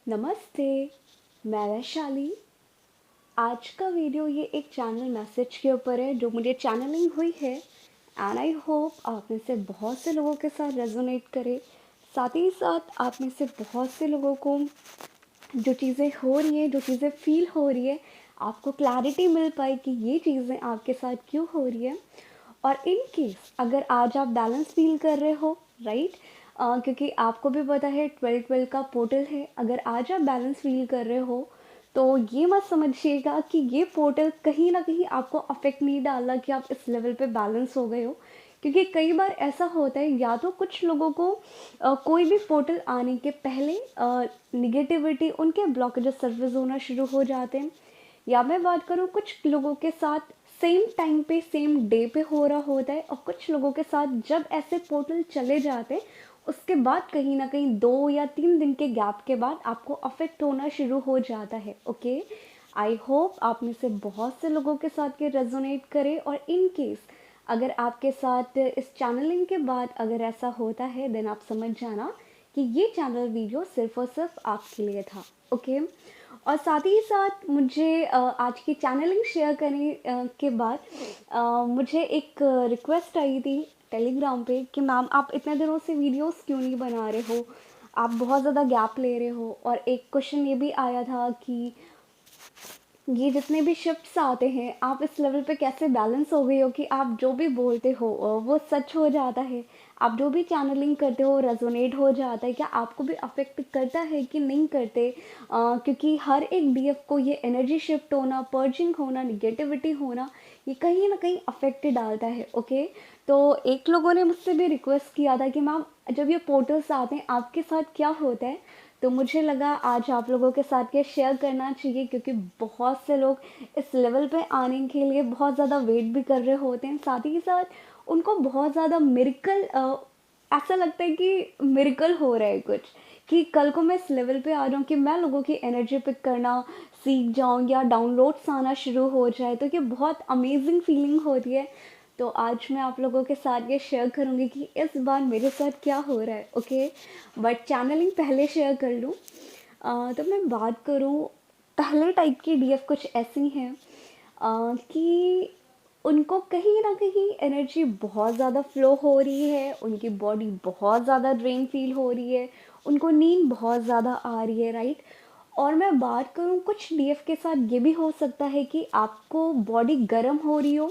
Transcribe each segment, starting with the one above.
नमस्ते, मैं वैशाली। आज का वीडियो ये एक चैनल मैसेज के ऊपर है जो मुझे चैनलिंग हुई है एंड आई होप आप में से बहुत से लोगों के साथ रेजोनेट करे। साथ ही साथ आप में से बहुत से लोगों को जो चीज़ें हो रही हैं, जो चीज़ें फील हो रही है, आपको क्लैरिटी मिल पाए कि ये चीज़ें आपके साथ क्यों हो रही है। और इन केस अगर आज आप बैलेंस फील कर रहे हो, राइट, क्योंकि आपको भी पता है 12-12 का पोर्टल है। अगर आज आप बैलेंस फील कर रहे हो तो ये मत समझिएगा कि ये पोर्टल कहीं ना कहीं आपको अफेक्ट नहीं डाला कि आप इस लेवल पे बैलेंस हो गए हो। क्योंकि कई बार ऐसा होता है, या तो कुछ लोगों को कोई भी पोर्टल आने के पहले निगेटिविटी उनके ब्लॉकेजेस सर्विस होना शुरू हो जाते हैं, या मैं बात करूँ कुछ लोगों के साथ सेम टाइम पे सेम डे पे हो रहा होता है, और कुछ लोगों के साथ जब ऐसे पोर्टल चले जाते हैं उसके बाद कहीं ना कहीं 2 या 3 दिन के गैप के बाद आपको अफेक्ट होना शुरू हो जाता है। ओके, आई होप आप में से बहुत से लोगों के साथ ये रेजोनेट करे। और इन केस अगर आपके साथ इस चैनलिंग के बाद अगर ऐसा होता है देन आप समझ जाना कि ये चैनल वीडियो सिर्फ और सिर्फ आपके लिए था। ओके, और साथ ही साथ मुझे आज की चैनलिंग शेयर करने के बाद मुझे एक रिक्वेस्ट आई थी टेलीग्राम पे कि मैम आप इतने दिनों से वीडियोस क्यों नहीं बना रहे हो, आप बहुत ज़्यादा गैप ले रहे हो। और एक क्वेश्चन ये भी आया था कि ये जितने भी शिफ्ट्स आते हैं आप इस लेवल पे कैसे बैलेंस हो गए हो कि आप जो भी बोलते हो वो सच हो जाता है, आप जो भी चैनलिंग करते हो रेजोनेट हो जाता है। क्या आपको भी अफेक्ट करता है कि नहीं करते? क्योंकि हर एक डीएफ को ये एनर्जी शिफ्ट होना, पर्जिंग होना, निगेटिविटी होना, ये कहीं ना कहीं अफेक्ट डालता है। ओके, तो एक लोगों ने मुझसे भी रिक्वेस्ट किया था कि मैम जब ये पोर्टल्स आते हैं आपके साथ क्या होता है। तो मुझे लगा आज आप लोगों के साथ ये शेयर करना चाहिए, क्योंकि बहुत से लोग इस लेवल पे आने के लिए बहुत ज़्यादा वेट भी कर रहे होते हैं। साथ ही साथ उनको बहुत ज़्यादा मिरेकल ऐसा लगता है कि मिरेकल हो रहा है कुछ, कि कल को मैं इस लेवल पे आ जाऊँ कि मैं लोगों की एनर्जी पिक करना सीख जाऊँ या डाउनलोड्स आना शुरू हो जाए, तो ये बहुत अमेजिंग फीलिंग होती है। तो आज मैं आप लोगों के साथ ये शेयर करूँगी कि इस बार मेरे साथ क्या हो रहा है। ओके, बट चैनलिंग पहले शेयर कर लूँ। तो मैं बात करूँ, पहले टाइप की डीएफ कुछ ऐसी हैं कि उनको कहीं ना कहीं एनर्जी बहुत ज़्यादा फ्लो हो रही है, उनकी बॉडी बहुत ज़्यादा ड्रेन फील हो रही है, उनको नींद बहुत ज़्यादा आ रही है, राइट। और मैं बात करूँ कुछ डीएफ के साथ ये भी हो सकता है कि आपको बॉडी गर्म हो रही हो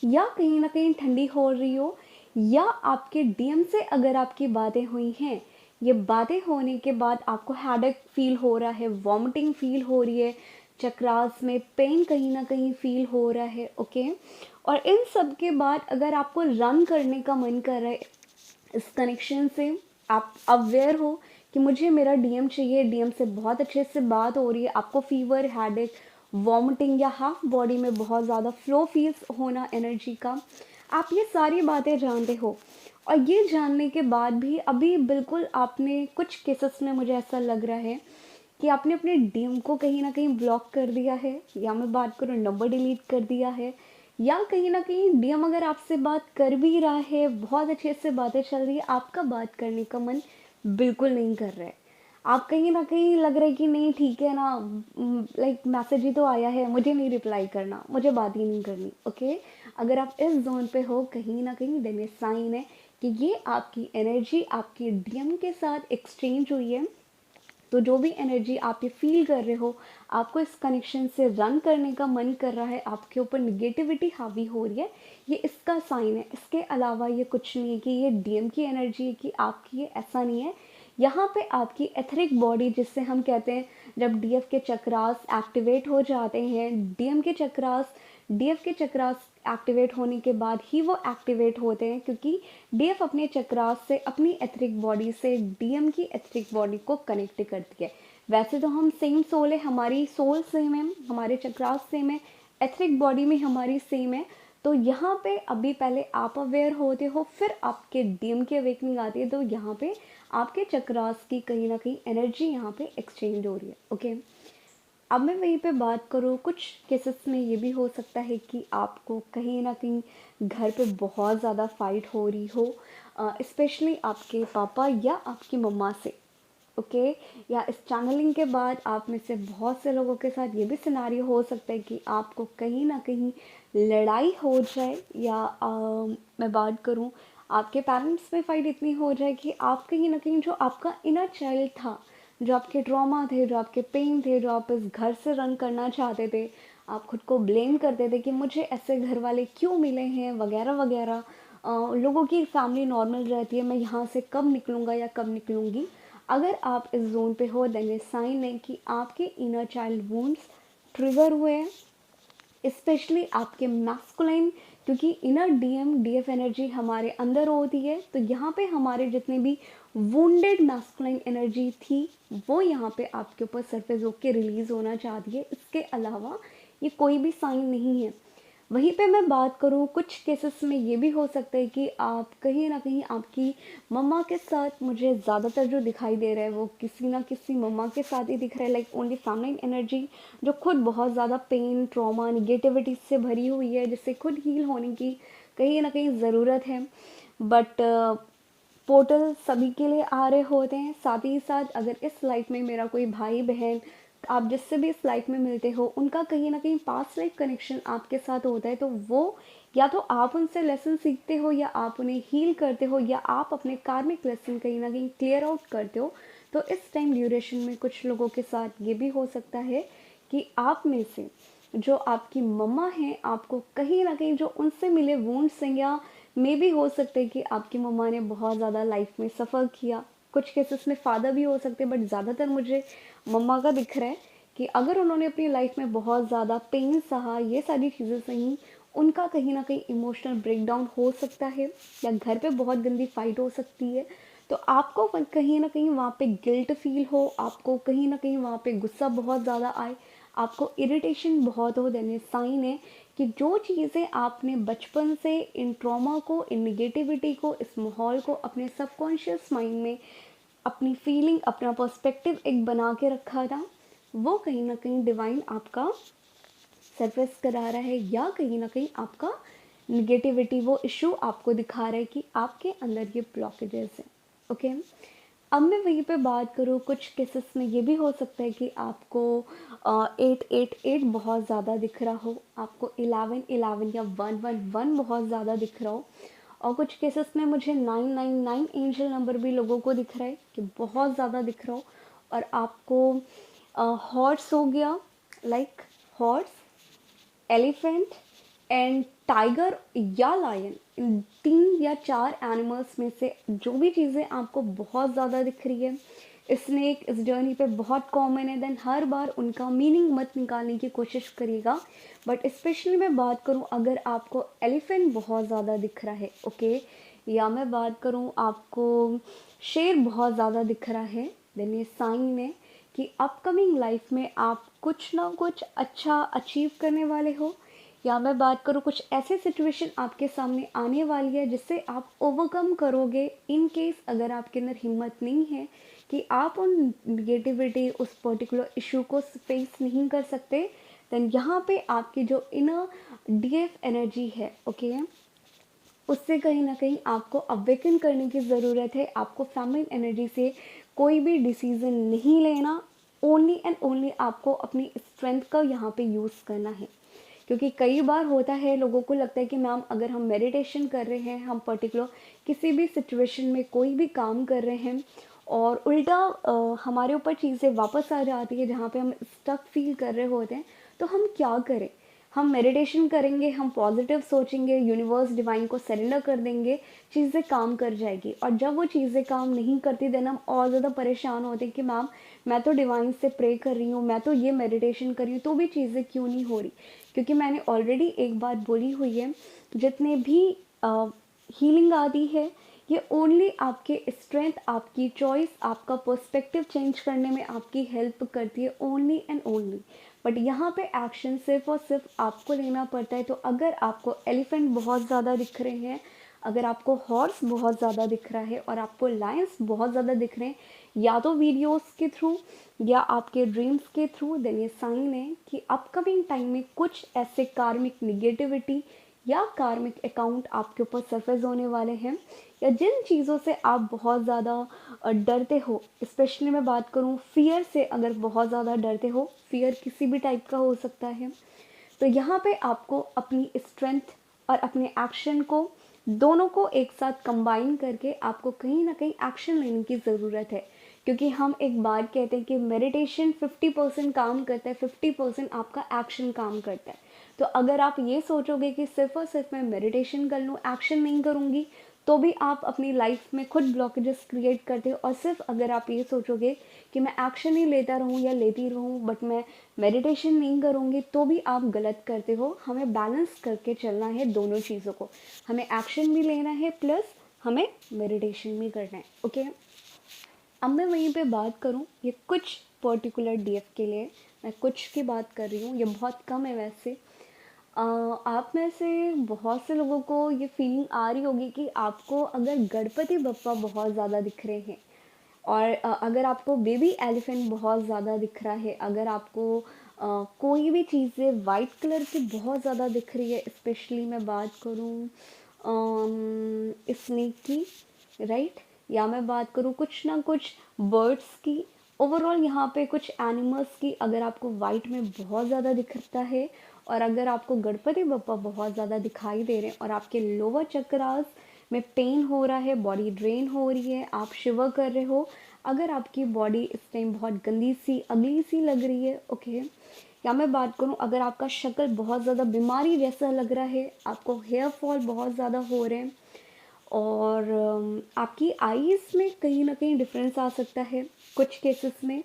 या कहीं ना कहीं ठंडी हो रही हो, या आपके डीएम से अगर आपकी बातें हुई हैं, ये बातें होने के बाद आपको हेडेक फील हो रहा है, वॉमिटिंग फील हो रही है, चक्रास में पेन कहीं ना कहीं फील हो रहा है। ओके, और इन सब के बाद अगर आपको रन करने का मन कर रहा है इस कनेक्शन से, आप अवेयर हो कि मुझे मेरा डीएम चाहिए, डीएम से बहुत अच्छे से बात हो रही है, आपको फीवर, हेडेक, वॉमिटिंग या हाफ बॉडी में बहुत ज़्यादा फ्लो फील्स होना एनर्जी का, आप ये सारी बातें जानते हो। और ये जानने के बाद भी अभी बिल्कुल आपने कुछ केसेस में मुझे ऐसा लग रहा है कि आपने अपने डीएम को कहीं ना कहीं ब्लॉक कर दिया है, या मैं बात करूँ नंबर डिलीट कर दिया है, या कहीं ना कहीं डीएम अगर आपसे बात कर भी रहा है, बहुत अच्छे से बातें चल रही है, आपका बात करने का मन बिल्कुल नहीं कर रहा है। आप कहीं ना कहीं लग रहा है कि नहीं ठीक है ना, लाइक मैसेज ही तो आया है, मुझे नहीं रिप्लाई करना, मुझे बात ही नहीं करनी। ओके, अगर आप इस जोन पे हो कहीं ना कहीं देन ये साइन है कि ये आपकी एनर्जी आपकी डीएम के साथ एक्सचेंज हुई है। तो जो भी एनर्जी आप ये फील कर रहे हो, आपको इस कनेक्शन से रन करने का मन कर रहा है, आपके ऊपर निगेटिविटी हावी हो रही है, ये इसका साइन है। इसके अलावा ये कुछ नहीं है कि ये डीएम की एनर्जी है कि आपकी, ये ऐसा नहीं है। यहाँ पे आपकी एथरिक बॉडी, जिससे हम कहते हैं जब डीएफ के चक्रास एक्टिवेट हो जाते हैं, डीएम के चक्रास, डीएफ के चक्रास एक्टिवेट होने के बाद ही वो एक्टिवेट होते हैं, क्योंकि डीएफ अपने चक्रास से, अपनी एथरिक बॉडी से डीएम की एथरिक बॉडी को कनेक्ट करती है। वैसे तो हम सेम सोल है, हमारी सोल सेम है, हमारे चक्रास सेम है, एथरिक बॉडी में हमारी सेम है। तो यहाँ पे अभी पहले आप अवेयर होते हो, फिर आपके डीएम की अवेकनिंग आती है, तो यहाँ पे आपके चक्रास की कहीं ना कहीं एनर्जी यहाँ पे एक्सचेंज हो रही है। ओके, अब मैं वहीं पे बात करूँ, कुछ केसेस में ये भी हो सकता है कि आपको कहीं ना कहीं घर पे बहुत ज़्यादा फाइट हो रही हो, स्पेशली आपके पापा या आपकी मम्मा से। ओके। या इस चैनलिंग के बाद आप में से बहुत से लोगों के साथ ये भी सिनारियो हो सकता है कि आपको कहीं ना कहीं लड़ाई हो जाए, या मैं बात करूँ आपके पेरेंट्स में फाइट इतनी हो जाए कि आप कहीं ना कहीं जो आपका इनर चाइल्ड था, जो आपके ट्रॉमा थे, जो आपके पेन थे, जो आप इस घर से रन करना चाहते थे, आप खुद को ब्लेम करते थे कि मुझे ऐसे घर वाले क्यों मिले हैं वगैरह वगैरह। लोगों की फैमिली नॉर्मल रहती है, मैं यहाँ से कब निकलूँगा या कब निकलूँगी। अगर आप इस जोन पे हो देन ये साइन है कि आपके इनर चाइल्ड वुंड्स ट्रिगर हुए हैं, स्पेशली आपके मैस्कुलाइन, क्योंकि इनर डीएम डीएफ एनर्जी हमारे अंदर होती है। तो यहाँ पे हमारे जितने भी वुंडेड मैस्कुलाइन एनर्जी थी वो यहाँ पे आपके ऊपर सरफेस होके रिलीज होना चाहती है। इसके अलावा ये कोई भी साइन नहीं है। वहीं पे मैं बात करूँ, कुछ केसेस में ये भी हो सकता है कि आप कहीं ना कहीं आपकी मम्मा के साथ, मुझे ज़्यादातर जो दिखाई दे रहा है वो किसी ना किसी मम्मा के साथ ही दिख रहा है, लाइक ओनली फैमिली एनर्जी, जो खुद बहुत ज़्यादा पेन, ट्रॉमा, निगेटिविटी से भरी हुई है, जिससे खुद हील होने की कहीं ना कहीं ज़रूरत है। बट पोर्टल सभी के लिए आ रहे होते हैं। साथ ही साथ अगर इस लाइफ में मेरा कोई भाई बहन, आप जिससे भी इस लाइफ में मिलते हो, उनका कहीं ना कहीं पास्ट लाइफ कनेक्शन आपके साथ होता है, तो वो या तो आप उनसे लेसन सीखते हो, या आप उन्हें हील करते हो, या आप अपने कार्मिक लेसन कहीं ना कहीं क्लियर आउट करते हो। तो इस टाइम ड्यूरेशन में कुछ लोगों के साथ ये भी हो सकता है कि आप में से जो आपकी मम्मा हैं, आपको कहीं ना कहीं जो उनसे मिले वुंड्स हैं, या मे भी हो सकते हैं कि आपकी मम्मा ने बहुत ज़्यादा लाइफ में सफ़र किया। कुछ केसेस में फ़ादर भी हो सकते हैं, बट ज़्यादातर मुझे मम्मा का दिख रहा है कि अगर उन्होंने अपनी लाइफ में बहुत ज़्यादा पेन सहा, ये सारी चीज़ें सही, उनका कहीं ना कहीं इमोशनल ब्रेकडाउन हो सकता है, या घर पे बहुत गंदी फाइट हो सकती है। तो आपको कहीं ना कहीं वहाँ पे गिल्ट फील हो, आपको कहीं ना कहीं वहाँ पे गुस्सा बहुत ज़्यादा आए, आपको इरिटेशन बहुत हो, देने साइन है कि जो चीज़ें आपने बचपन से इन ट्रॉमा को, इन निगेटिविटी को, इस माहौल को अपने सबकॉन्शियस माइंड में अपनी फीलिंग, अपना पर्सपेक्टिव एक बना के रखा था, वो कहीं ना कहीं डिवाइन आपका सरफेस करा रहा है, या कहीं ना कहीं आपका निगेटिविटी वो इशू आपको दिखा रहा है कि आपके अंदर ये ब्लॉकेजेस हैं। ओके। अब मैं वहीं पे बात करूँ, कुछ केसेस में ये भी हो सकता है कि आपको 888 बहुत ज़्यादा दिख रहा हो, आपको 1111 या 111 बहुत ज़्यादा दिख रहा हो, और कुछ केसेस में मुझे 999 एंजल नंबर भी लोगों को दिख रहा है कि बहुत ज़्यादा दिख रहा हो। और आपको हॉर्स हो गया, like horse, elephant and tiger या लायन, इन 3 या 4 एनिमल्स में से जो भी चीज़ें आपको बहुत ज़्यादा दिख रही है, स्नेक इस जर्नी पे बहुत कॉमन है, देन हर बार उनका मीनिंग मत निकालने की कोशिश करिएगा। बट स्पेशली मैं बात करूँ, अगर आपको एलिफेंट बहुत ज़्यादा दिख रहा है, ओके, या मैं बात करूँ आपको शेर बहुत ज़्यादा दिख रहा है, देन ये साइन है कि अपकमिंग लाइफ में आप कुछ ना कुछ अच्छा अचीव करने वाले हो। या मैं बात करूँ, कुछ ऐसे सिचुएशन आपके सामने आने वाली है जिससे आप ओवरकम करोगे, इन केस अगर आपके अंदर हिम्मत नहीं है कि आप उन निगेटिविटी, उस पर्टिकुलर इशू को फेस नहीं कर सकते, देन यहाँ पे आपकी जो इनर डीएफ एनर्जी है, ओके, उससे कहीं ना कहीं आपको अवेकन करने की ज़रूरत है। आपको फेमिनिन एनर्जी से कोई भी डिसीज़न नहीं लेना, ओनली एंड ओनली आपको अपनी स्ट्रेंथ का यहाँ पे यूज़ करना है। क्योंकि कई बार होता है, लोगों को लगता है कि मैम अगर हम मेडिटेशन कर रहे हैं, हम पर्टिकुलर किसी भी सिचुएशन में कोई भी काम कर रहे हैं, और उल्टा हमारे ऊपर चीज़ें वापस आ जाती है जहाँ पे हम स्टक फील कर रहे होते हैं, तो हम क्या करें। हम मेडिटेशन करेंगे, हम पॉजिटिव सोचेंगे, यूनिवर्स डिवाइन को सरेंडर कर देंगे, चीज़ें काम कर जाएगी। और जब वो चीज़ें काम नहीं करती, देन हम और ज़्यादा परेशान होते हैं कि मैम मैं तो डिवाइन से प्रे कर रही हूँ, मैं तो ये मेडिटेशन कर रही हूँ, तो भी चीज़ें क्यों नहीं हो रही। क्योंकि मैंने ऑलरेडी एक बात बोली हुई है, जितने भी हीलिंग आती है, ये ओनली आपके स्ट्रेंथ, आपकी चॉइस, आपका पर्सपेक्टिव चेंज करने में आपकी हेल्प करती है, ओनली एंड ओनली। बट यहाँ पे एक्शन सिर्फ और सिर्फ आपको लेना पड़ता है। तो अगर आपको एलिफेंट बहुत ज़्यादा दिख रहे हैं, अगर आपको हॉर्स बहुत ज़्यादा दिख रहा है, और आपको लायंस बहुत ज़्यादा दिख रहे हैं, या तो वीडियोस के थ्रू या आपके ड्रीम्स के थ्रू, देन ये साइन है कि अपकमिंग टाइम में कुछ ऐसे कार्मिक निगेटिविटी या कार्मिक अकाउंट आपके ऊपर सरफेस होने वाले हैं, या जिन चीज़ों से आप बहुत ज़्यादा डरते हो, स्पेशली मैं बात करूँ फियर से, अगर बहुत ज़्यादा डरते हो, फियर किसी भी टाइप का हो सकता है, तो यहाँ पे आपको अपनी स्ट्रेंथ और अपने एक्शन को, दोनों को एक साथ कंबाइन करके आपको कहीं ना कहीं एक्शन लेने की ज़रूरत है। क्योंकि हम एक बात कहते हैं कि मेडिटेशन 50% काम करता है, 50% आपका एक्शन काम करता है। तो अगर आप ये सोचोगे कि सिर्फ और सिर्फ मैं मेडिटेशन कर लूँ, एक्शन नहीं करूँगी, तो भी आप अपनी लाइफ में खुद ब्लॉकेजेस क्रिएट करते हो। और सिर्फ अगर आप ये सोचोगे कि मैं एक्शन ही लेता रहूँ या लेती रहूँ बट मैं मेडिटेशन नहीं करूँगी, तो भी आप गलत करते हो। हमें बैलेंस करके चलना है दोनों चीज़ों को, हमें एक्शन भी लेना है प्लस हमें मेडिटेशन भी करना है। ओके, अब मैं वहीं पे बात करूँ, ये कुछ पर्टिकुलर डीएफ के लिए मैं कुछ की बात कर रही हूँ, ये बहुत कम है वैसे। आप में से बहुत से लोगों को ये फीलिंग आ रही होगी कि आपको अगर गणपति बप्पा बहुत ज़्यादा दिख रहे हैं, और अगर आपको बेबी एलिफेंट बहुत ज़्यादा दिख रहा है, अगर आपको कोई भी चीज़ें वाइट कलर की बहुत ज़्यादा दिख रही है, स्पेशली मैं बात करूँ स्नेक की, राइट, या मैं बात करूँ कुछ ना कुछ बर्ड्स की, ओवरऑल यहाँ पे कुछ एनिमल्स की, अगर आपको वाइट में बहुत ज़्यादा दिखता है, और अगर आपको गणपति बप्पा बहुत ज़्यादा दिखाई दे रहे हैं, और आपके लोअर चक्रास में पेन हो रहा है, बॉडी ड्रेन हो रही है, आप शिवर कर रहे हो, अगर आपकी बॉडी इस टाइम बहुत गंदी सी अगली सी लग रही है, ओके, या मैं बात करूं अगर आपका शक्ल बहुत ज़्यादा बीमारी जैसा लग रहा है, आपको हेयर फॉल बहुत ज़्यादा हो रहे हैं, और आपकी आईज़ में कहीं ना कहीं डिफरेंस आ सकता है कुछ केसेस में,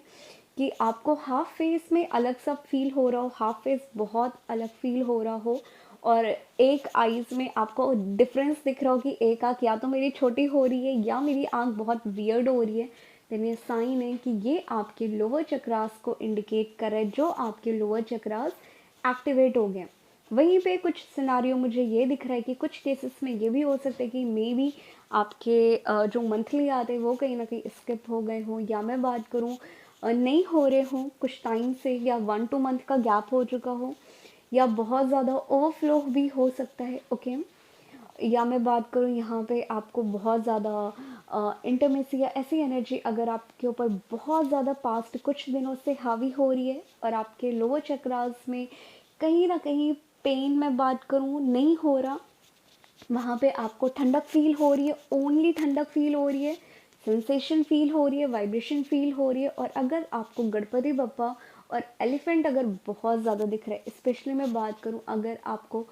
कि आपको हाफ फेस में अलग सा फील हो रहा हो, हाफ फेस बहुत अलग फील हो रहा हो, और एक आईज़ में आपको डिफरेंस दिख रहा हो कि एक आँख या तो मेरी छोटी हो रही है या मेरी आँख बहुत वियर्ड हो रही है, देन ये साइन है कि ये आपके लोअर चक्रास को इंडिकेट कर रहा है, जो आपके लोअर चक्रास एक्टिवेट हो गए। वहीं पे कुछ सिनारियो मुझे ये दिख रहा है कि कुछ केसेस में ये भी हो सकता है कि मे बी आपके जो मंथली आते हैं वो कहीं ना कहीं स्किप हो गए हों, या मैं बात करूँ नहीं हो रहे हों कुछ टाइम से, या 1-2 मंथ का गैप हो चुका हो, या बहुत ज़्यादा ओवरफ्लो भी हो सकता है। ओके, या मैं बात करूँ यहाँ पे आपको बहुत ज़्यादा इंटरमेसी या ऐसी एनर्जी अगर आपके ऊपर बहुत ज़्यादा पास्ट कुछ दिनों से हावी हो रही है, और आपके लोअर चक्रास में कहीं ना कहीं पेन में बात करूँ नहीं हो रहा, वहाँ पे आपको ठंडक फील हो रही है, ओनली ठंडक फील हो रही है, सेंसेशन फील हो रही है, वाइब्रेशन फील हो रही है, और अगर आपको गणपति बप्पा और एलिफेंट अगर बहुत ज़्यादा दिख रहा है, स्पेशली मैं बात करूँ अगर आपको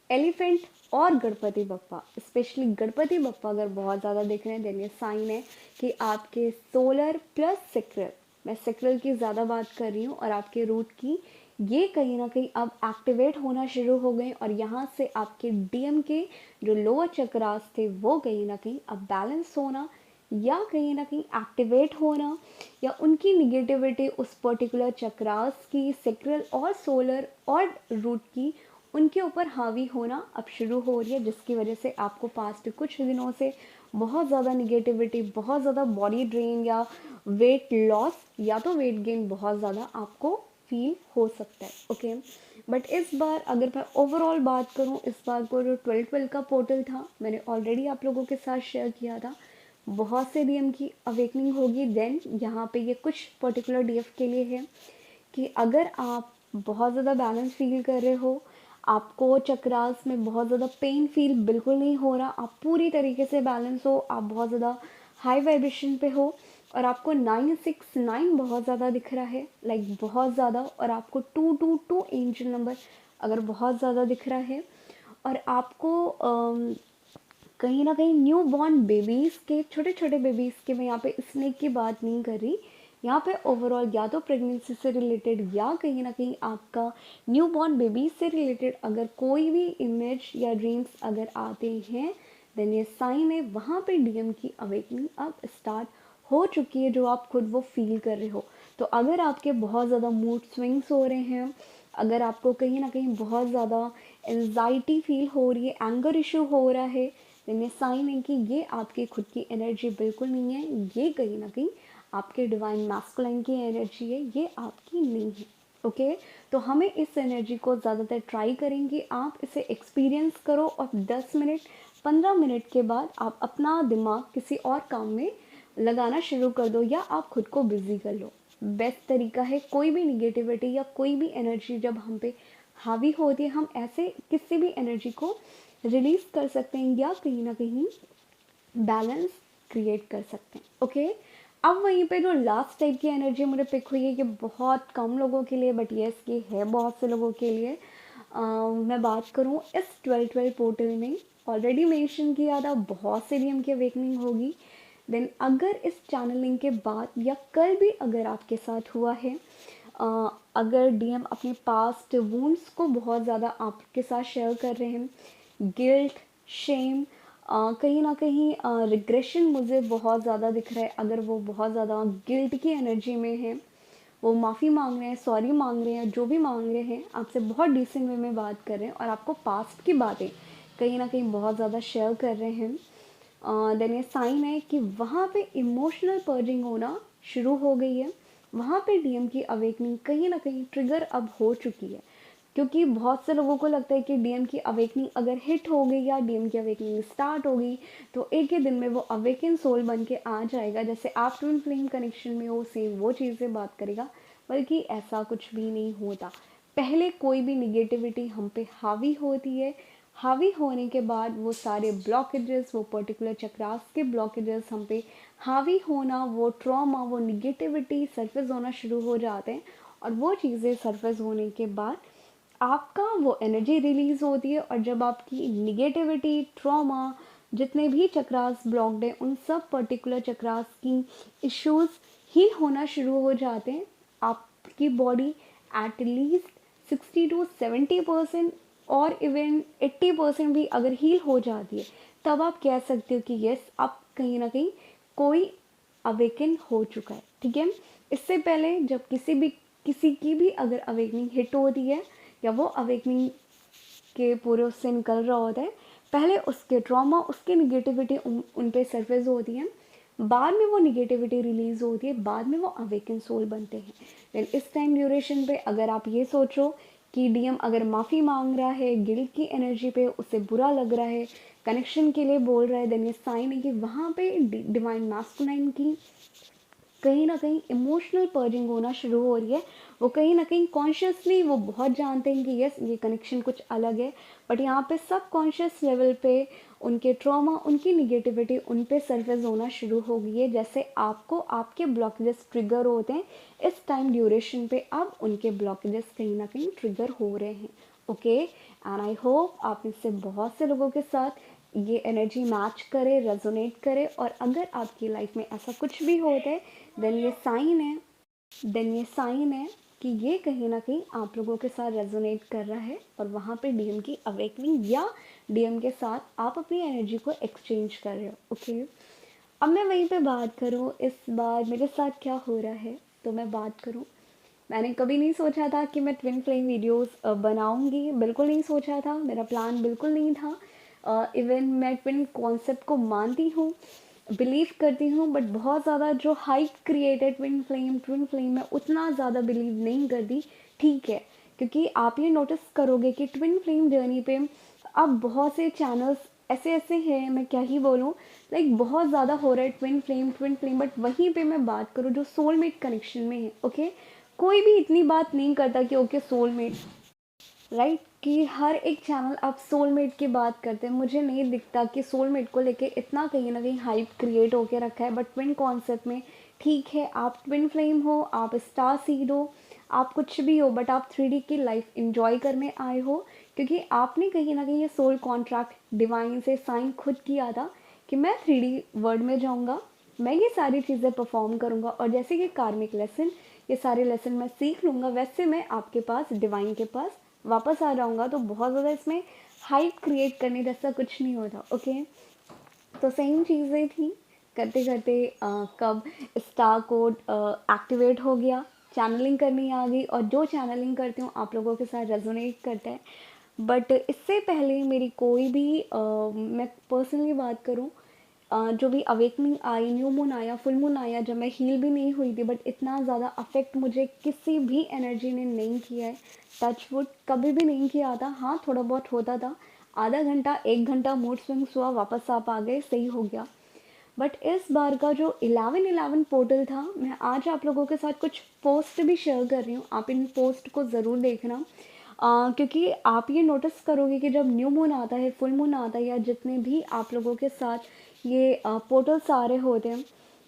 एलिफेंट और गणपति बप्पा, स्पेशली गणपति बप्पा अगर बहुत ज़्यादा दिख रहे हैं, देन ये साइन है कि आपके सोलर प्लस सेक्रल, मैं सेक्रल की ज़्यादा बात कर रही हूँ, और आपके रूट की, ये कहीं ना कहीं अब एक्टिवेट होना शुरू हो गए, और यहाँ से आपके डीएम के जो लोअर चक्रास थे वो कहीं ना कहीं अब बैलेंस होना, या कहीं ना कहीं एक्टिवेट होना, या उनकी निगेटिविटी उस पर्टिकुलर चक्रास की, सेक्रल और सोलर और रूट की, उनके ऊपर हावी होना अब शुरू हो रही है, जिसकी वजह से आपको पास्ट कुछ दिनों से बहुत ज़्यादा निगेटिविटी, बहुत ज़्यादा बॉडी ड्रेन या वेट लॉस या तो वेट गेन बहुत ज़्यादा आपको फील हो सकता है। ओके, बट इस बार अगर मैं ओवरऑल बात करूँ, इस बार को जो 12-12 का पोर्टल था मैंने ऑलरेडी आप लोगों के साथ शेयर किया था, बहुत से डीएम की अवेकनिंग होगी। देन यहाँ पे ये कुछ पर्टिकुलर डीएफ के लिए है कि अगर आप बहुत ज़्यादा बैलेंस फील कर रहे हो, आपको चक्रास में बहुत ज़्यादा पेन फील बिल्कुल नहीं हो रहा, आप पूरी तरीके से बैलेंस हो, आप बहुत ज़्यादा हाई वाइब्रेशन पे हो, और आपको 969 बहुत ज़्यादा दिख रहा है, लाइक बहुत ज़्यादा, और आपको 222 एंजल नंबर अगर बहुत ज़्यादा दिख रहा है, और आपको कहीं ना कहीं न्यू बॉर्न बेबीज़ के, छोटे छोटे बेबीज़ के, मैं यहाँ पे स्नेक की बात नहीं कर रही, यहाँ पे ओवरऑल या तो प्रेगनेंसी से रिलेटेड या कहीं ना कहीं आपका न्यू बॉर्न बेबीज से रिलेटेड अगर कोई भी इमेज या ड्रीम्स अगर आते हैं, देन ये साइन है वहाँ पे डीएम की अवेकनिंग अब स्टार्ट हो चुकी है, जो आप खुद वो फील कर रहे हो। तो अगर आपके बहुत ज़्यादा मूड स्विंग्स हो रहे हैं, अगर आपको कहीं ना कहीं बहुत ज़्यादा एनजाइटी फील हो रही है, एंगर इशू हो रहा है, देन ये साइन है कि ये आपकी खुद की एनर्जी बिल्कुल नहीं है, ये कहीं ना कहीं आपके डिवाइन मैस्कुलिन की एनर्जी है, ये आपकी नहीं है। ओके। तो हमें इस एनर्जी को ज़्यादातर ट्राई करेंगे, आप इसे एक्सपीरियंस करो और 10 मिनट 15 मिनट के बाद आप अपना दिमाग किसी और काम में लगाना शुरू कर दो या आप खुद को बिज़ी कर लो। बेस्ट तरीका है, कोई भी निगेटिविटी या कोई भी एनर्जी जब हम पे हावी होती है, हम ऐसे किसी भी एनर्जी को रिलीज़ कर सकते हैं या कहीं ना कहीं बैलेंस क्रिएट कर सकते हैं। ओके। अब वहीं पे जो लास्ट टाइप की एनर्जी मुझे पिक हुई है, ये बहुत कम लोगों के लिए, बट यस ये है बहुत से लोगों के लिए। मैं बात करूँ इस 12-12 पोर्टल में ऑलरेडी मेंशन किया था, बहुत से डीएम की अवेकनिंग होगी। देन अगर इस चैनलिंग के बाद या कल भी अगर आपके साथ हुआ है, अगर डीएम अपने पास्ट वुंड्स को बहुत ज़्यादा आपके साथ शेयर कर रहे हैं, गिल्ट, शेम, कहीं ना कहीं रिग्रेशन मुझे बहुत ज़्यादा दिख रहा है। अगर वो बहुत ज़्यादा गिल्ट की एनर्जी में है, वो माफ़ी मांग रहे हैं, सॉरी मांग रहे हैं, जो भी मांग रहे हैं, आपसे बहुत डिसेंट वे में बात कर रहे हैं और आपको पास्ट की बातें कहीं ना कहीं बहुत ज़्यादा शेयर कर रहे हैं, देन ये साइन है कि वहाँ पे इमोशनल पर्जिंग होना शुरू हो गई है। वहाँ पे डीएम की अवेकनिंग कहीं ना कहीं ट्रिगर अब हो चुकी है, क्योंकि बहुत से लोगों को लगता है कि डीएम की अवेकनिंग अगर हिट हो गई या डीएम की अवेकनिंग स्टार्ट हो गई तो एक ही दिन में वो अवेकन सोल बन के आ जाएगा। जैसे आप ट्विन फ्लेम कनेक्शन में हो, सेम वो चीज़ें बात करेगा, बल्कि ऐसा कुछ भी नहीं होता। पहले कोई भी निगेटिविटी हम पे हावी होती है, हावी होने के बाद वो सारे ब्लॉकेजेस, वो पर्टिकुलर चक्रास के ब्लॉकेजेस हम पे हावी होना, वो ट्रॉमा, वो निगेटिविटी सरफेस होना शुरू हो जाते हैं। और वो चीज़ें सरफेस होने के बाद आपका वो एनर्जी रिलीज होती है, और जब आपकी निगेटिविटी, ट्रॉमा, जितने भी चक्रास ब्लॉक्ड हैं, उन सब पर्टिकुलर चक्रास की इश्यूज हील होना शुरू हो जाते हैं, आपकी बॉडी एट लीस्ट 60 to 70% और इवन 80% भी अगर हील हो जाती है, तब आप कह सकते हो कि यस, आप कहीं ना कहीं कोई अवेकन हो चुका है। ठीक है। इससे पहले जब किसी की भी अगर अवेकनिंग हिट होती है या वो अवेकनिंग के पूरे उससे निकल रहा होता है, पहले उसके ट्रॉमा, उसकी निगेटिविटी उन पे सरफेस होती है, बाद में वो निगेटिविटी रिलीज होती है, बाद में वो अवेकन सोल बनते हैं। देन इस टाइम ड्यूरेशन पे अगर आप ये सोचो कि डीएम अगर माफ़ी मांग रहा है, गिल्ट की एनर्जी पे उसे बुरा लग रहा है, कनेक्शन के लिए बोल रहा है, देन ये साइन है कि वहाँ पे डिवाइन मैस्कुलाइन की कहीं ना कहीं इमोशनल पर्जिंग होना शुरू हो रही है। वो कहीं ना कहीं कॉन्शियसली वो बहुत जानते हैं कि यस ये कनेक्शन कुछ अलग है, बट यहाँ पे सब कॉन्शियस लेवल पे उनके ट्रॉमा, उनकी निगेटिविटी उन पे सरफेस होना शुरू हो गई है। जैसे आपको आपके ब्लॉकेजेस ट्रिगर होते हैं, इस टाइम ड्यूरेशन पे अब उनके ब्लॉकेजेस कहीं ना कहीं ट्रिगर हो रहे हैं। ओके। एंड आई होप आप इससे बहुत से लोगों के साथ ये एनर्जी मैच करे, रेजोनेट करे, और अगर आपकी लाइफ में ऐसा कुछ भी होता है, देन ये साइन है देन ये साइन है कि ये कहीं ना कहीं आप लोगों के साथ रेजोनेट कर रहा है, और वहाँ पे डीएम की अवेकनिंग या डीएम के साथ आप अपनी एनर्जी को एक्सचेंज कर रहे हो। ओके। अब मैं वहीं पे बात करूँ इस बार मेरे साथ क्या हो रहा है, तो मैं बात करूँ, मैंने कभी नहीं सोचा था कि मैं ट्विन फ्लेम वीडियोस बनाऊंगी, बिल्कुल नहीं सोचा था, मेरा प्लान बिल्कुल नहीं था। इवन मैं ट्विन कॉन्सेप्ट को मानती हूँ, बिलीव करती हूँ, बट बहुत ज़्यादा जो हाइप क्रिएटेड ट्विन फ्लेम में उतना ज़्यादा बिलीव नहीं करती। ठीक है, क्योंकि आप ये नोटिस करोगे कि ट्विन फ्लेम जर्नी पे अब बहुत से चैनल्स ऐसे ऐसे हैं, मैं क्या ही बोलूँ, लाइक बहुत ज़्यादा हो रहा है ट्विन फ्लेम, बट वहीं पे मैं बात करूँ जो सोलमेट कनेक्शन में है। ओके। कोई भी इतनी बात नहीं करता कि ओके सोलमेट, राइट, कि हर एक चैनल आप सोलमेट की बात करते हैं। मुझे नहीं दिखता कि सोलमेट को लेके इतना कहीं ना कहीं हाइप क्रिएट होके रखा है, बट ट्विन कॉन्सेप्ट में ठीक है, आप ट्विन फ्लेम हो, आप स्टार सीड हो, आप कुछ भी हो, बट आप 3D की लाइफ इंजॉय करने आए हो, क्योंकि आपने कहीं ना कहीं ये सोल कॉन्ट्रैक्ट डिवाइन से साइन खुद किया था कि मैं 3D वर्ल्ड में जाऊँगा, मैं ये सारी चीज़ें परफॉर्म करूँगा, और जैसे कि कार्मिक लेसन, ये सारे लेसन मैं सीख लूँगा, वैसे मैं आपके पास डिवाइन के पास वापस आ जाऊँगा। तो बहुत ज़्यादा इसमें हाइप क्रिएट करने जैसा कुछ नहीं होता। ओके। तो सेम चीज़ें थी, करते करते कब स्टार कोड एक्टिवेट हो गया, चैनलिंग करनी आ गई, और जो चैनलिंग करती हूँ आप लोगों के साथ रेजोनेट करता है। बट इससे पहले मेरी कोई भी मैं पर्सनली बात करूँ, जो भी अवेकनिंग आई, न्यू मून आया, फुल मून आया, जब मैं हील भी नहीं हुई थी, बट इतना ज़्यादा अफेक्ट मुझे किसी भी एनर्जी ने नहीं किया है। टच वुड कभी भी नहीं किया था। हाँ, थोड़ा बहुत होता था, आधा घंटा 1 घंटा मूड स्विंग्स हुआ, वापस आप आ गए, सही हो गया। बट इस बार का जो 11/11 पोर्टल था, मैं आज आप लोगों के साथ कुछ पोस्ट भी शेयर कर रही हूँ, आप इन पोस्ट को ज़रूर देखना। क्योंकि आप ये नोटिस करोगे कि जब न्यू मून आता है, फुल मून आता है, या जितने भी आप लोगों के साथ ये पोर्टल्स आ रहे होते हैं,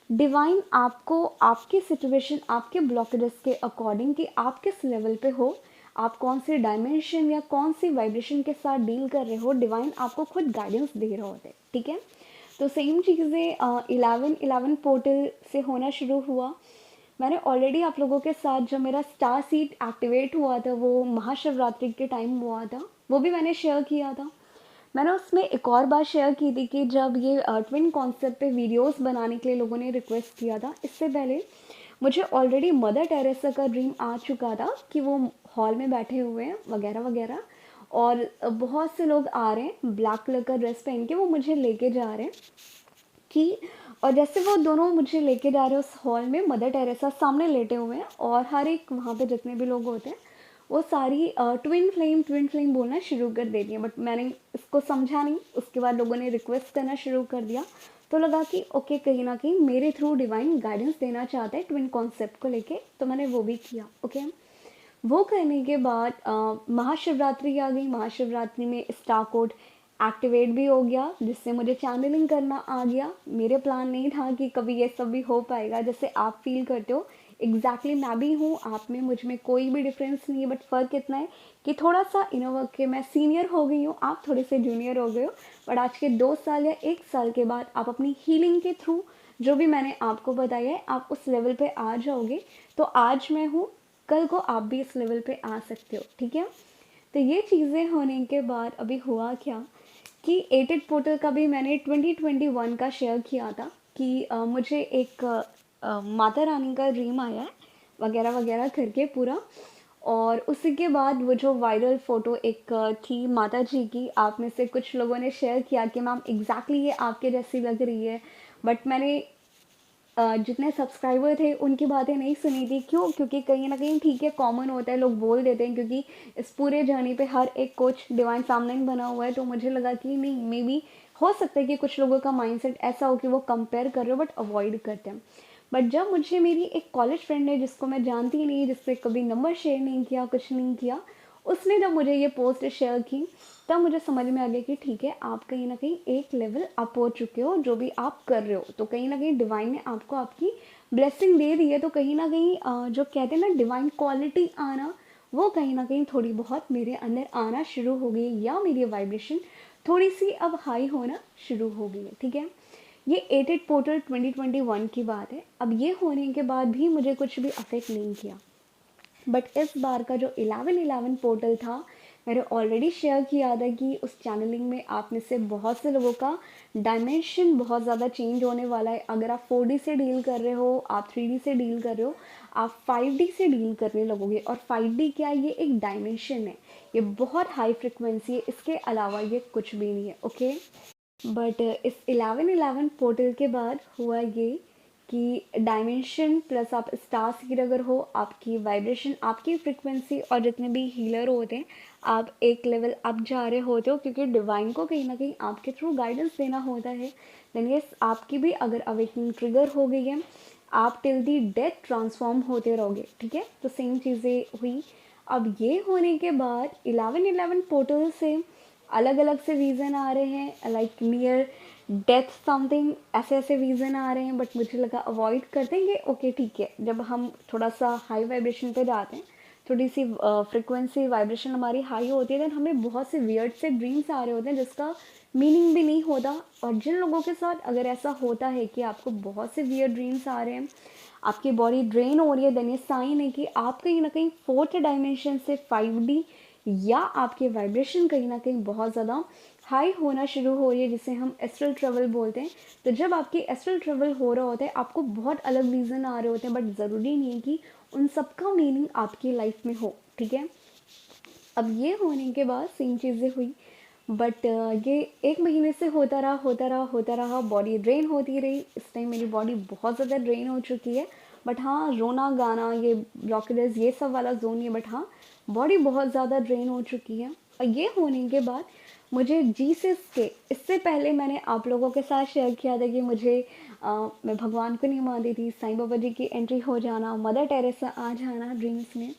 डिवाइन आपको आपकी सिचुएशन, आपके ब्लॉकेजेस के अकॉर्डिंग कि आप किस लेवल पे हो, आप कौन सी डायमेंशन या कौन सी वाइब्रेशन के साथ डील कर रहे हो, डिवाइन आपको खुद गाइडेंस दे रहे होते हैं, ठीक है। तो सेम चीज़ें 11/11 पोर्टल से होना शुरू हुआ। मैंने ऑलरेडी आप लोगों के साथ जब मेरा स्टार सीड एक्टिवेट हुआ था, वो महाशिवरात्रि के टाइम हुआ था, वो भी मैंने शेयर किया था। मैंने उसमें एक और बात शेयर की थी कि जब ये ट्विन कॉन्सेप्ट पे वीडियोस बनाने के लिए लोगों ने रिक्वेस्ट किया था, इससे पहले मुझे ऑलरेडी मदर टेरेसा का ड्रीम आ चुका था कि वो हॉल में बैठे हुए हैं वगैरह वगैरह, और बहुत से लोग आ रहे हैं ब्लैक कलर का ड्रेस पहन के, वो मुझे लेके जा रहे हैं कि, और जैसे वो दोनों मुझे लेके जा रहे हैं उस हॉल में, मदर टेरेसा सामने लेटे हुए हैं, और हर एक वहाँ पे जितने भी लोग होते हैं वो सारी ट्विन फ्लेम बोलना शुरू कर देती हैं। बट मैंने इसको समझा नहीं, उसके बाद लोगों ने रिक्वेस्ट करना शुरू कर दिया, तो लगा कि ओके, कहीं ना कहीं मेरे थ्रू डिवाइन गाइडेंस देना चाहता है ट्विन कॉन्सेप्ट को लेके, तो मैंने वो भी किया। ओके, वो करने के बाद महाशिवरात्रि आ गई। महाशिवरात्रि में स्टार कोड एक्टिवेट भी हो गया, जिससे मुझे चैनलिंग करना आ गया। मेरे प्लान नहीं था कि कभी ये सब भी हो पाएगा, जैसे आप फील करते हो एग्जैक्टली मैं भी हूँ, आप में मुझ में कोई भी डिफरेंस नहीं है। बट फ़र्क इतना है कि थोड़ा सा इनर वर्क के मैं सीनियर हो गई हूँ, आप थोड़े से जूनियर हो गए हो। बट आज के 2 साल या 1 साल के बाद आप अपनी हीलिंग के थ्रू जो भी मैंने आपको बताया है, आप उस लेवल पे आ जाओगे। तो आज मैं हूँ, कल को आप भी इस लेवल पे आ सकते हो, ठीक है। तो ये चीज़ें होने के बाद अभी हुआ क्या कि एटेड पोर्टल का भी मैंने 2021 का शेयर किया था कि मुझे एक माता रानी का ड्रीम आया है वगैरह वगैरह करके पूरा। और उसी के बाद वो जो वायरल फ़ोटो एक थी माता जी की, आप में से कुछ लोगों ने शेयर किया कि मैम एग्जैक्टली ये आपके जैसी लग रही है। बट मैंने जितने सब्सक्राइबर थे उनकी बातें नहीं सुनी थी। क्यों? क्योंकि कहीं ना कहीं ठीक है, कॉमन होता है, लोग बोल देते हैं, क्योंकि इस पूरे जर्नी पे हर एक कोच डिवाइन सामने बना हुआ है। तो मुझे लगा कि नहीं, मे बी हो सकता है कि कुछ लोगों का माइंडसेट ऐसा हो कि वो कंपेयर कर रहे हो बट अवॉइड करते हैं। बट जब मुझे मेरी एक कॉलेज फ्रेंड ने, जिसको मैं जानती ही नहीं, जिससे कभी नंबर शेयर नहीं किया, कुछ नहीं किया, उसने जब मुझे ये पोस्ट शेयर की, तब मुझे समझ में आ गया कि ठीक है, आप कहीं ना कहीं एक लेवल अप हो चुके हो, जो भी आप कर रहे हो। तो कहीं ना कहीं डिवाइन ने आपको आपकी ब्लेसिंग दे दी है। तो कहीं ना कहीं जो कहते हैं ना डिवाइन क्वालिटी आना, वो कहीं ना कहीं थोड़ी बहुत मेरे अंदर आना शुरू हो गई, या मेरी वाइब्रेशन थोड़ी सी अब हाई होना शुरू हो गई है, ठीक है। ये एटेड पोर्टल 2021 की बात है। अब ये होने के बाद भी मुझे कुछ भी अफेक्ट नहीं किया। बट इस बार का जो 11/11 पोर्टल था, मैंने ऑलरेडी शेयर किया था कि उस चैनलिंग में आप में से बहुत से लोगों का डायमेंशन बहुत ज़्यादा चेंज होने वाला है। अगर आप 4D से डील कर रहे हो, आप 3D से डील कर रहे हो, आप 5D से डील करने लगोगे। और 5D क्या है? ये एक डायमेंशन है, ये बहुत हाई फ्रिक्वेंसी है, इसके अलावा ये कुछ भी नहीं है, ओके। बट इस 11/11 पोर्टल के बाद हुआ ये कि डायमेंशन प्लस आप स्टार सीड अगर हो, आपकी वाइब्रेशन, आपकी फ्रिक्वेंसी, और जितने भी हीलर होते हैं, आप एक लेवल अप जा रहे होते हो, क्योंकि डिवाइन को कहीं ना कहीं आपके थ्रू गाइडेंस देना होता है। देन ये आपकी भी अगर अवेकनिंग ट्रिगर हो गई है, आप टिल दी डेथ ट्रांसफॉर्म होते रहोगे, ठीक है। तो सेम चीज़ें हुई। अब ये होने के बाद 11/11 पोर्टल से अलग अलग से रीज़न आ रहे हैं, लाइक नियर डेथ समथिंग, ऐसे ऐसे रीज़न आ रहे हैं। बट मुझे लगा अवॉइड कर देंगे, ओके ठीक है। जब हम थोड़ा सा हाई वाइब्रेशन पे जाते हैं, थोड़ी सी फ्रिक्वेंसी वाइब्रेशन हमारी हाई होती है, देन हमें बहुत से वियर्ड से ड्रीम्स आ रहे होते हैं जिसका मीनिंग भी नहीं होता। और जिन लोगों के साथ अगर ऐसा होता है कि आपको बहुत से वियर्ड ड्रीम्स आ रहे हैं, आपकी बॉडी ड्रेन हो रही है, देन ये साइन है कि आप कहीं ना कहीं 4th डायमेंशन से 5D, या आपके वाइब्रेशन कहीं ना कहीं बहुत ज़्यादा हाई होना शुरू हो रही है, जिसे हम एस्ट्रल ट्रेवल बोलते हैं। तो जब आपकी एस्ट्रल ट्रेवल हो रहा होता है, आपको बहुत अलग रीज़न आ रहे होते हैं, बट ज़रूरी नहीं है कि उन सब का मीनिंग आपकी लाइफ में हो, ठीक है। अब ये होने के बाद सेम चीज़ें हुई। बट ये 1 महीने से होता रहा, बॉडी ड्रेन होती रही। इस टाइम मेरी बॉडी बहुत ज़्यादा ड्रेन हो चुकी है। बट हाँ, रोना गाना, ये ब्लॉकेजेस, ये सब वाला जोन नहीं, बट हाँ, बॉडी बहुत ज़्यादा ड्रेन हो चुकी है। और ये होने के बाद मुझे जीसस के, इससे पहले मैंने आप लोगों के साथ शेयर किया था कि मुझे मैं भगवान को नहीं मानती थी, साईं बाबा जी की एंट्री हो जाना, मदर टेरेसा आ जाना ड्रीम्स में,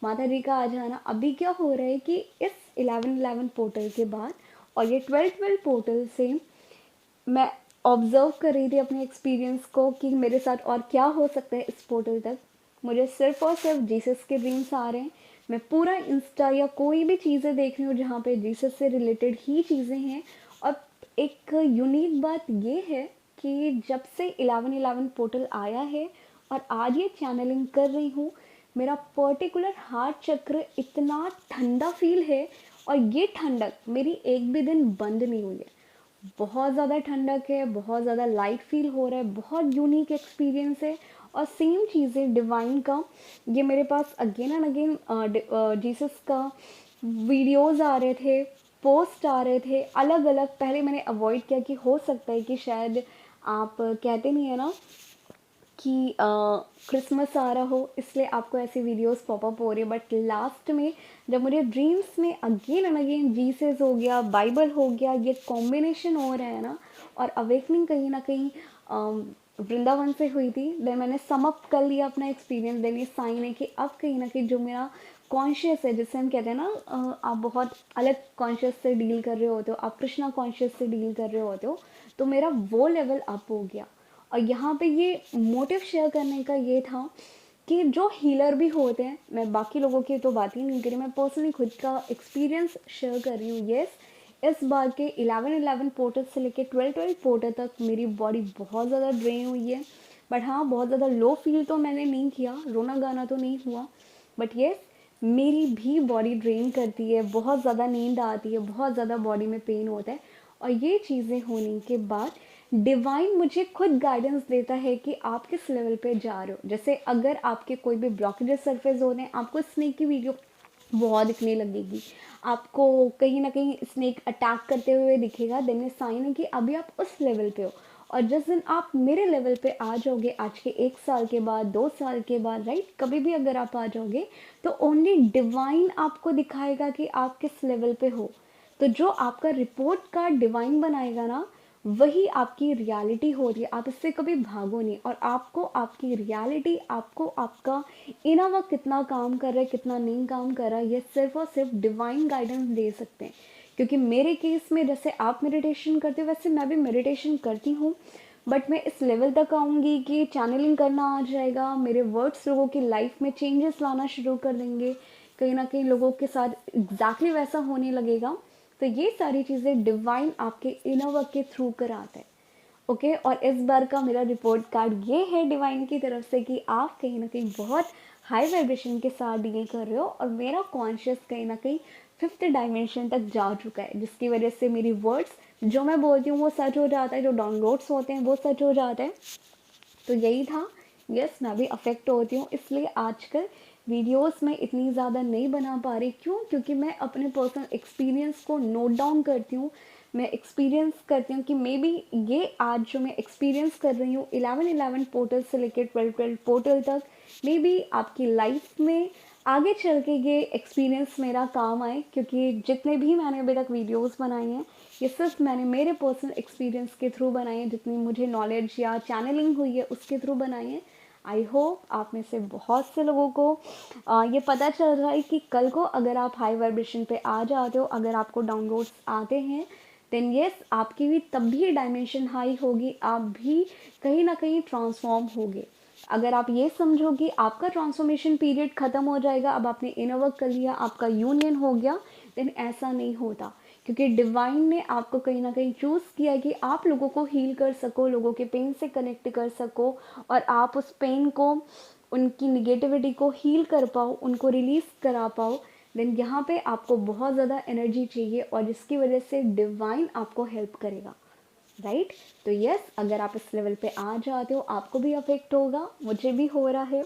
माता जी का आ जाना। अभी क्या हो रहा है कि इस 11-11 पोर्टल के बाद और ये 12-12 पोर्टल से मैं ऑब्ज़र्व कर रही थी अपने एक्सपीरियंस को कि मेरे साथ और क्या हो सकता है इस पोर्टल तक। मुझे सिर्फ़ और सिर्फ जीसस के ड्रीम्स आ रहे हैं। मैं पूरा इंस्टा या कोई भी चीज़ें देख रही हूँ जहाँ पे जीसस से रिलेटेड ही चीज़ें हैं। और एक यूनिक बात ये है कि जब से 11-11 पोर्टल आया है और आज ये चैनलिंग कर रही हूँ, मेरा पर्टिकुलर हार्ट चक्र इतना ठंडा फील है। और ये ठंडक मेरी एक भी दिन बंद नहीं हुई है। बहुत ज़्यादा ठंडक है, बहुत ज़्यादा लाइट फील हो रहा है, बहुत यूनिक एक्सपीरियंस है। और सेम चीज़ें डिवाइन का, ये मेरे पास अगेन एंड अगेन जीसस का वीडियोस आ रहे थे, पोस्ट आ रहे थे अलग अलग। पहले मैंने अवॉइड किया कि हो सकता है कि शायद आप कहते नहीं है ना कि क्रिसमस आ रहा हो, इसलिए आपको ऐसी वीडियोस पॉपअप हो रही है। बट लास्ट में जब मुझे ड्रीम्स में अगेन एंड अगेन जीसस हो गया, बाइबल हो गया, ये कॉम्बिनेशन हो रहा है ना, और अवेकनिंग कहीं ना कहीं वृंदावन से हुई थी। देन मैंने समअप कर लिया अपना एक्सपीरियंस। देन ये साइन है कि अब कहीं ना कहीं जो मेरा कॉन्शियस है, जिससे हम कहते हैं ना आप बहुत अलग कॉन्शियस से डील कर रहे होते हो, आप कृष्णा कॉन्शियस से डील कर रहे होते हो, तो मेरा वो लेवल अप हो गया। और यहाँ पे ये मोटिव शेयर करने का ये था कि जो हीलर भी होते हैं, मैं बाकी लोगों की तो बात ही नहीं करी, मैं पर्सनली खुद का एक्सपीरियंस शेयर कर रही हूँ। यस, इस बार के 11-11 पोर्टल से लेके 12-12 पोर्टल तक मेरी बॉडी बहुत ज़्यादा ड्रेन हुई है। बट हाँ, बहुत ज़्यादा लो फील तो मैंने नहीं किया, रोना गाना तो नहीं हुआ। बट यस, मेरी भी बॉडी ड्रेन करती है, बहुत ज़्यादा नींद आती है, बहुत ज़्यादा बॉडी में पेन होता है। और ये चीज़ें होने के बाद डिवाइन मुझे खुद गाइडेंस देता है कि आप किस लेवल पे जा रहे हो। जैसे अगर आपके कोई भी ब्लॉकेजेस सरफेस हो रहे हैं, आपको स्नेक की वीडियो बहुत दिखने लगेगी, आपको कहीं ना कहीं स्नेक अटैक करते हुए दिखेगा, देन ये साइन है कि अभी आप उस लेवल पे हो। और जिस दिन आप मेरे लेवल पे आ जाओगे, आज के 1 साल के बाद, 2 साल के बाद, राइट, कभी भी अगर आप आ जाओगे, तो ओनली डिवाइन आपको दिखाएगा कि आप किस लेवल पे हो। तो जो आपका रिपोर्ट कार्ड डिवाइन बनाएगा ना, वही आपकी रियलिटी हो रही है। आप इससे कभी भागो नहीं। और आपको आपकी रियलिटी, आपको आपका इनर वर्क कितना काम कर रहा है, कितना नहीं काम कर रहा है, ये सिर्फ और सिर्फ डिवाइन गाइडेंस दे सकते हैं। क्योंकि मेरे केस में जैसे आप मेडिटेशन करते हो, वैसे मैं भी मेडिटेशन करती हूँ। बट मैं इस लेवल तक आऊँगी कि चैनलिंग करना आ जाएगा, मेरे वर्ड्स लोगों की लाइफ में चेंजेस लाना शुरू कर देंगे, कहीं ना कहीं लोगों के साथ एग्जैक्टली वैसा होने लगेगा। तो ये सारी चीज़ें डिवाइन आपके इनर वर्क के थ्रू कराता है। ओके, और इस बार का मेरा रिपोर्ट कार्ड ये है डिवाइन की तरफ से कि आप कहीं ना कहीं बहुत हाई वाइब्रेशन के साथ डील कर रहे हो। और मेरा कॉन्शियस कहीं ना कहीं 5th डायमेंशन तक जा चुका है, जिसकी वजह से मेरी वर्ड्स जो मैं बोलती हूँ वो सच हो जाता है, जो डाउनलोड्स होते हैं वो सच हो जाते हैं। तो यही था। यस, मैं भी अफेक्ट होती हूँ, इसलिए आजकल वीडियोस में इतनी ज़्यादा नहीं बना पा रही। क्यों? क्योंकि मैं अपने पर्सनल एक्सपीरियंस को नोट डाउन करती हूँ। मैं एक्सपीरियंस करती हूँ कि मे बी ये आज जो मैं एक्सपीरियंस कर रही हूँ 11-11 पोर्टल से लेकर 12-12 पोर्टल तक, मे बी आपकी लाइफ में आगे चल के ये एक्सपीरियंस मेरा काम आए। क्योंकि जितने भी मैंने अभी तक वीडियोस बनाए हैं, ये सिर्फ मैंने मेरे पर्सनल एक्सपीरियंस के थ्रू बनाए हैं, जितनी मुझे नॉलेज या चैनलिंग हुई है उसके थ्रू बनाए हैं। आई होप आप में से बहुत से लोगों को ये पता चल रहा है कि कल को अगर आप हाई वाइब्रेशन पे आ जाते हो, अगर आपको डाउनलोड्स आते हैं, देन यस, आपकी भी तब भी डायमेंशन हाई होगी, आप भी कहीं ना कहीं ट्रांसफॉर्म होगे। अगर आप ये समझो कि आपका ट्रांसफॉर्मेशन पीरियड ख़त्म हो जाएगा, अब आपने इनर वर्क कर लिया, आपका यूनियन हो गया, देन ऐसा नहीं होता। क्योंकि डिवाइन ने आपको कहीं ना कहीं चूज़ किया कि आप लोगों को हील कर सको, लोगों के पेन से कनेक्ट कर सको, और आप उस पेन को, उनकी निगेटिविटी को हील कर पाओ, उनको रिलीज़ करा पाओ। देन यहाँ पे आपको बहुत ज़्यादा एनर्जी चाहिए, और जिसकी वजह से डिवाइन आपको हेल्प करेगा, राइट। तो यस, अगर आप इस लेवल पे आ जाते हो, आपको भी अफेक्ट होगा, मुझे भी हो रहा है।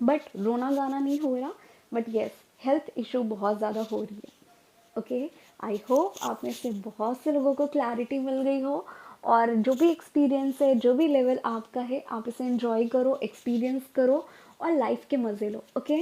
बट रोना गाना नहीं हो रहा। बट यस, हेल्थ इशू बहुत ज़्यादा हो रही है। ओके। आई होप आप में से बहुत से लोगों को क्लैरिटी मिल गई हो, और जो भी एक्सपीरियंस है, जो भी लेवल आपका है, आप इसे एंजॉय करो, एक्सपीरियंस करो और लाइफ के मज़े लो। ओके।